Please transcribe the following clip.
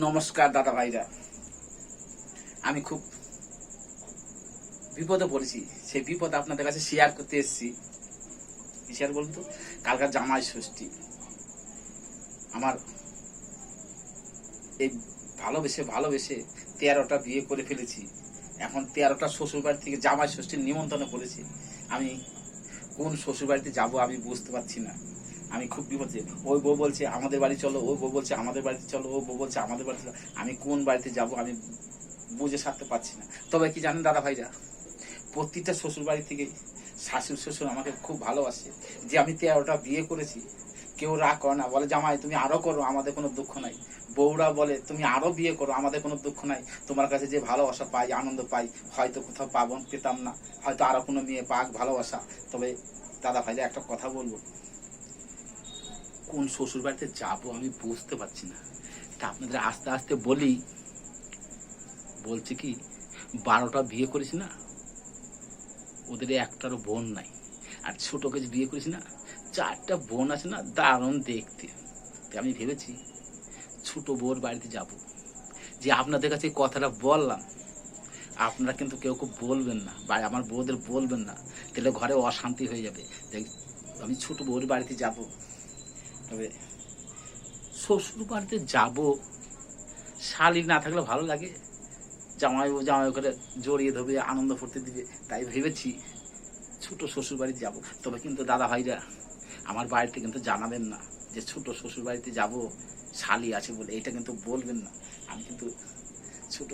নমস্কার দাদা ভাইরা, আমি খুব বিপদে পড়েছি। সেই বিপদ আপনাদের কাছে শেয়ার করতে এসেছি। কি শেয়ার বলুন তো? কালকার জামাই ষষ্ঠী। আমার এই ভালোবেসে 13টা বিয়ে করে ফেলেছি। এখন 13টা শ্বশুর বাড়ি থেকে জামাই ষষ্ঠীর নিমন্ত্রণ করেছি। আমি কোন শ্বশুর বাড়িতে যাবো আমি বুঝতে পারছি না। আমি খুব বিপদে। ওই বউ বলছে আমাদের বাড়ি চলো, ওই বউ বলছে আমাদের বাড়িতে চলো, ওই বউ বলছে আমাদের বাড়িতে চলো। আমি কোন বাড়িতে যাব আমি বুঝে সারতে পারছি না। তবে কি জানেন দাদা ভাইরা, প্রতিটা শ্বশুর বাড়ি থেকে শাশুড় শ্বশুর আমাকে খুব ভালোবাসে। যে আমি 13টা বিয়ে করেছি, কেউ রাগ করে না, বলে জামাই তুমি আরো করো, আমাদের কোনো দুঃখ নাই। বউরা বলে তুমি আরো বিয়ে করো, আমাদের কোনো দুঃখ নাই। তোমার কাছে যে ভালোবাসা পাই, আনন্দ পাই, হয়তো কোথাও পেতাম না, হয়তো আরো কোনো মেয়ে পাক ভালোবাসা। তবে দাদা ভাইরা একটা কথা বলবো, কোন শ্বশুর বাড়িতে যাবো আমি বুঝতে পারছি না। তা আপনাদের আস্তে আস্তে বলি, বলছে কি 12টা বিয়ে করেছি না, ওদের একটারও বোন নাই। আর ছোটকে যে বিয়ে করেছি না, 4টা বোন আছে না, দারুণ দেখতে। আমি ভেবেছি ছোট বউর বাড়িতে যাব। যে আপনাদের কাছে কথাটা বললাম, আপনারা কিন্তু কেউ বলবেন না বা আমার বউদের বলবেন না, তাহলে ঘরে অশান্তি হয়ে যাবে। তাই আমি ছোট বউর বাড়িতে যাব। তবে শ্বশুর বাড়িতে যাব, শালি না থাকলে ভালো লাগে। জামাই করে জড়িয়ে ধরবে, আনন্দ ফুর্তি দিবে। তাই ভেবেছি ছোট শ্বশুর বাড়ি যাবো। তবে কিন্তু দাদা ভাইরা, আমার বাড়িতে কিন্তু জানাবেন না যে ছোট শ্বশুর বাড়িতে যাবো শালি আছে বলে, এটা কিন্তু বলবেন না। আমি কিন্তু